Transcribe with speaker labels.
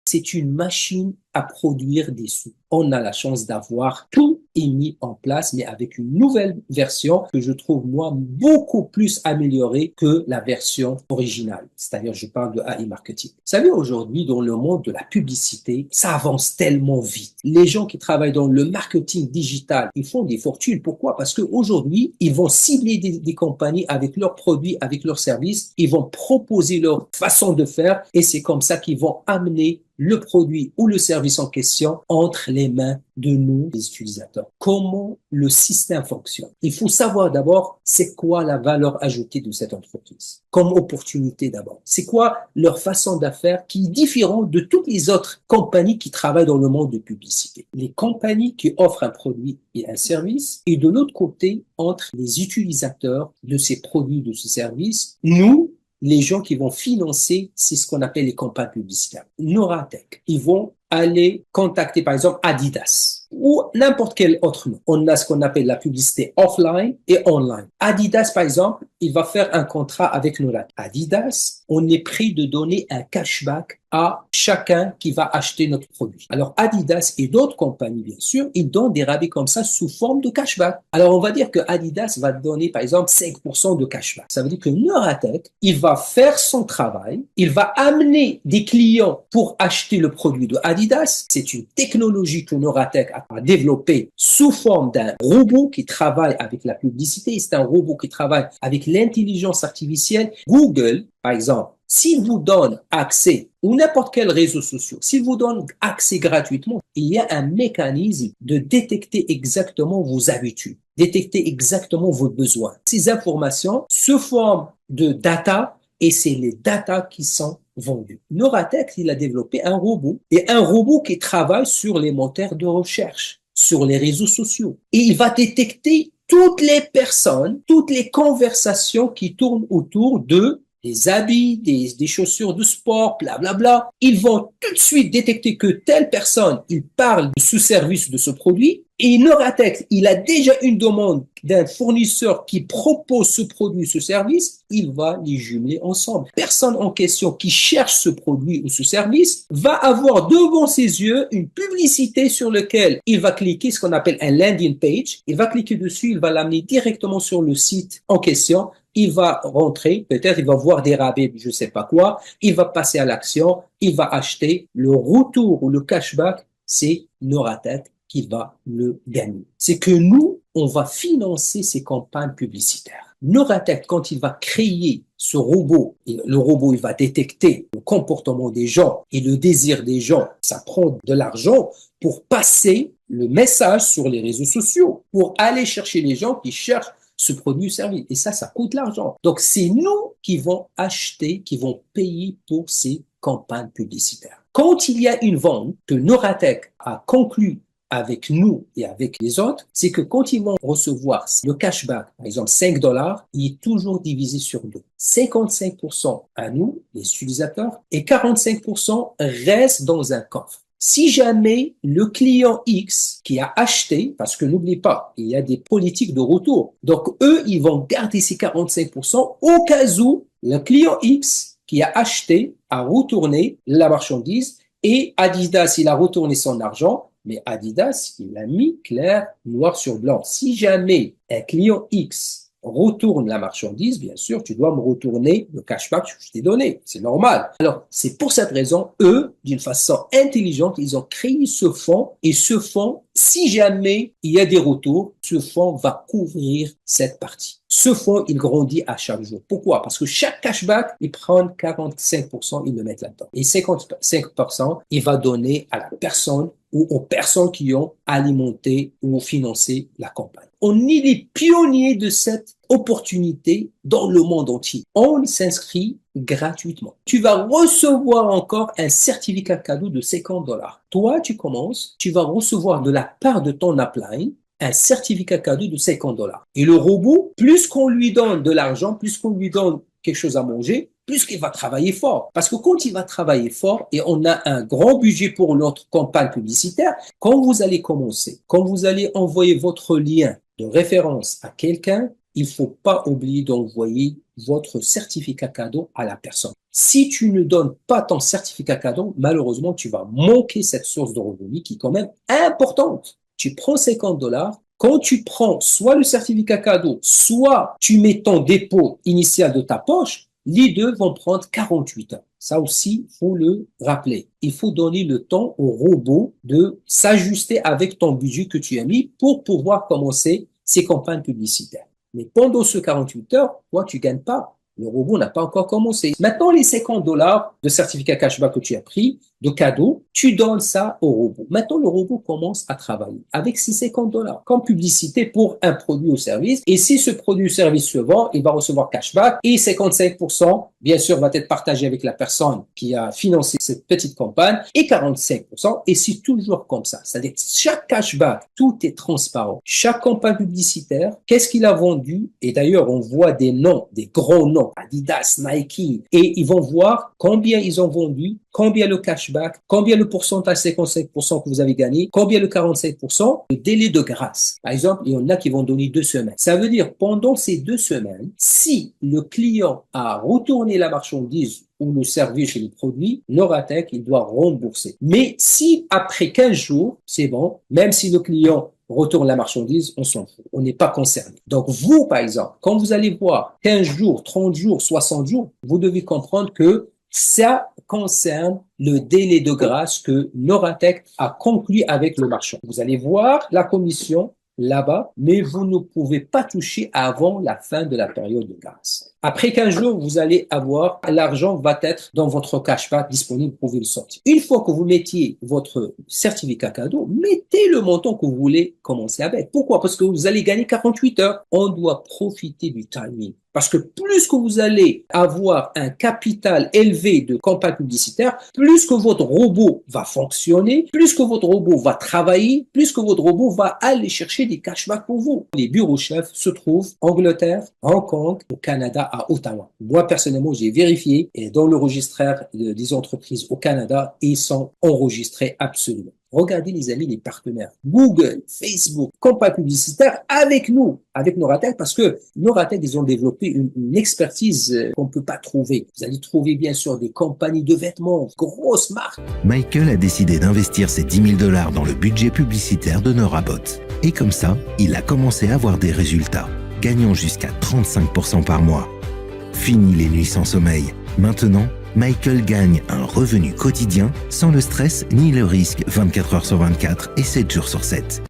Speaker 1: c'est une machine à produire des sous. On a la chance d'avoir tout mis en place, mais avec une nouvelle version que je trouve, moi, beaucoup plus améliorée que la version originale. C'est-à-dire, je parle de AI marketing. Vous savez, aujourd'hui, dans le monde de la publicité, ça avance tellement vite. Les gens qui travaillent dans le marketing digital, ils font des fortunes. Pourquoi? Parce qu'aujourd'hui, ils vont cibler des compagnies avec leurs produits, avec leurs services. Ils vont proposer leur façon de faire et c'est comme ça qu'ils vont amener le produit ou le service en question entre les mains de nous, les utilisateurs. Comment le système fonctionne? Il faut savoir d'abord c'est quoi la valeur ajoutée de cette entreprise. Comme opportunité d'abord. C'est quoi leur façon d'affaires qui est différente de toutes les autres compagnies qui travaillent dans le monde de publicité. Les compagnies qui offrent un produit et un service et de l'autre côté, entre les utilisateurs de ces produits, de ces services, nous, les gens qui vont financer, c'est ce qu'on appelle les campagnes publicitaires. Noratec, ils vont aller contacter par exemple Adidas ou n'importe quel autre nom. On a ce qu'on appelle la publicité offline et online. Adidas par exemple, il va faire un contrat avec Noratec. Adidas, on est prêt de donner un cashback à chacun qui va acheter notre produit. Alors Adidas et d'autres compagnies bien sûr, ils donnent des rabais comme ça sous forme de cashback. Alors on va dire que Adidas va donner par exemple 5% de cashback. Ça veut dire que Noratec, il va faire son travail, il va amener des clients pour acheter le produit de Adidas. C'est une technologie que Noratec a développée sous forme d'un robot qui travaille avec la publicité. C'est un robot qui travaille avec l'intelligence artificielle. Google, par exemple, s'il vous donne accès, ou n'importe quel réseau social, s'il vous donne accès gratuitement, il y a un mécanisme de détecter exactement vos habitudes, détecter exactement vos besoins. Ces informations se forment de data et c'est les data qui sont vendus. Noratec, il a développé un robot et un robot qui travaille sur les moteurs de recherche, sur les réseaux sociaux. Et il va détecter toutes les personnes, toutes les conversations qui tournent autour de des habits, des chaussures de sport, blablabla. Ils vont tout de suite détecter que telle personne, il parle de ce service, de ce produit. Et Noratec, il a déjà une demande d'un fournisseur qui propose ce produit, ce service, il va les jumeler ensemble. Personne en question qui cherche ce produit ou ce service va avoir devant ses yeux une publicité sur laquelle il va cliquer, ce qu'on appelle un landing page. Il va cliquer dessus, il va l'amener directement sur le site en question. Il va rentrer, peut-être il va voir des rabais, je ne sais pas quoi, il va passer à l'action, il va acheter. Le retour ou le cashback, c'est Noratec qui va le gagner. C'est que nous, on va financer ces campagnes publicitaires. Noratec, quand il va créer ce robot, et le robot il va détecter le comportement des gens et le désir des gens, ça prend de l'argent pour passer le message sur les réseaux sociaux, pour aller chercher les gens qui cherchent ce produit ou service. Et ça coûte l'argent. Donc, c'est nous qui vont acheter, qui vont payer pour ces campagnes publicitaires. Quand il y a une vente que Noratec a conclue avec nous et avec les autres, c'est que quand ils vont recevoir le cashback, par exemple $5, il est toujours divisé sur deux. 55% à nous, les utilisateurs, et 45% restent dans un coffre. Si jamais le client X qui a acheté, parce que n'oublie pas, il y a des politiques de retour. Donc, eux, ils vont garder ces 45% au cas où le client X qui a acheté a retourné la marchandise et Adidas, il a retourné son argent, mais Adidas, il a mis clair, noir sur blanc. Si jamais un client X retourne la marchandise, bien sûr, tu dois me retourner le cashback que je t'ai donné. C'est normal. Alors, c'est pour cette raison, eux, d'une façon intelligente, ils ont créé ce fonds et ce fonds, si jamais il y a des retours, ce fonds va couvrir cette partie. Ce fonds, il grandit à chaque jour. Pourquoi? Parce que chaque cashback, ils prennent 45%, ils le mettent là-dedans. Et 55%, il va donner à la personne ou aux personnes qui ont alimenté ou financé la campagne. On est les pionniers de cette opportunité dans le monde entier. On s'inscrit gratuitement. Tu vas recevoir encore un certificat cadeau de $50. Toi, tu commences, tu vas recevoir de la part de ton upline un certificat cadeau de $50. Et le robot, plus qu'on lui donne de l'argent, plus qu'on lui donne quelque chose à manger, plus qu'il va travailler fort. Parce que quand il va travailler fort et on a un grand budget pour notre campagne publicitaire, quand vous allez commencer, quand vous allez envoyer votre lien de référence à quelqu'un, il faut pas oublier d'envoyer votre certificat cadeau à la personne. Si tu ne donnes pas ton certificat cadeau, malheureusement, tu vas manquer cette source de revenus qui est quand même importante. Tu prends $50. Quand tu prends soit le certificat cadeau, soit tu mets ton dépôt initial de ta poche, les deux vont prendre 48 heures. Ça aussi, faut le rappeler. Il faut donner le temps au robot de s'ajuster avec ton budget que tu as mis pour pouvoir commencer ces campagnes publicitaires. Mais pendant ce 48 heures, toi, tu gagnes pas. Le robot n'a pas encore commencé. Maintenant, les $50 de certificat cashback que tu as pris, de cadeau, tu donnes ça au robot. Maintenant, le robot commence à travailler avec ces $50 comme publicité pour un produit ou service. Et si ce produit ou service se vend, il va recevoir cashback et 55%, bien sûr, va être partagé avec la personne qui a financé cette petite campagne et 45%. Et c'est toujours comme ça. C'est-à-dire que chaque cashback, tout est transparent. Chaque campagne publicitaire, qu'est-ce qu'il a vendu? Et d'ailleurs, on voit des noms, des gros noms, Adidas, Nike, et ils vont voir combien ils ont vendu, combien le cashback, combien le pourcentage 55% que vous avez gagné, combien le 45%, le délai de grâce. Par exemple, il y en a qui vont donner 2 semaines. Ça veut dire pendant ces 2 semaines, si le client a retourné la marchandise ou le service et le produit, Noratech, il doit rembourser. Mais si après 15 jours, c'est bon, même si le client retourne la marchandise, on s'en fout. On n'est pas concerné. Donc, vous, par exemple, quand vous allez voir 15 jours, 30 jours, 60 jours, vous devez comprendre que ça concerne le délai de grâce que Noratech a conclu avec le marchand. Vous allez voir la commission là-bas, mais vous ne pouvez pas toucher avant la fin de la période de grâce. Après 15 jours, vous allez avoir, l'argent va être dans votre cashback disponible, vous pouvez le sortir. Une fois que vous mettiez votre certificat cadeau, mettez le montant que vous voulez commencer avec. Pourquoi? Parce que vous allez gagner 48 heures. On doit profiter du timing. Parce que plus que vous allez avoir un capital élevé de campagne publicitaire, plus que votre robot va fonctionner, plus que votre robot va travailler, plus que votre robot va aller chercher des cashbacks pour vous. Les bureaux chefs se trouvent en Angleterre, Hong Kong, au Canada, à Ottawa. Moi, personnellement, j'ai vérifié et dans le registre des entreprises au Canada, ils sont enregistrés absolument. Regardez les amis, les partenaires. Google, Facebook, campagne publicitaire avec nous, avec Noratech, parce que Noratech, ils ont développé une expertise qu'on ne peut pas trouver. Vous allez trouver bien sûr des compagnies de vêtements, grosses marques.
Speaker 2: Michael a décidé d'investir ses $10 000 dans le budget publicitaire de Norabot. Et comme ça, il a commencé à avoir des résultats, gagnant jusqu'à 35% par mois. Fini les nuits sans sommeil. Maintenant, Michael gagne un revenu quotidien sans le stress ni le risque 24 heures sur 24 et 7 jours sur 7.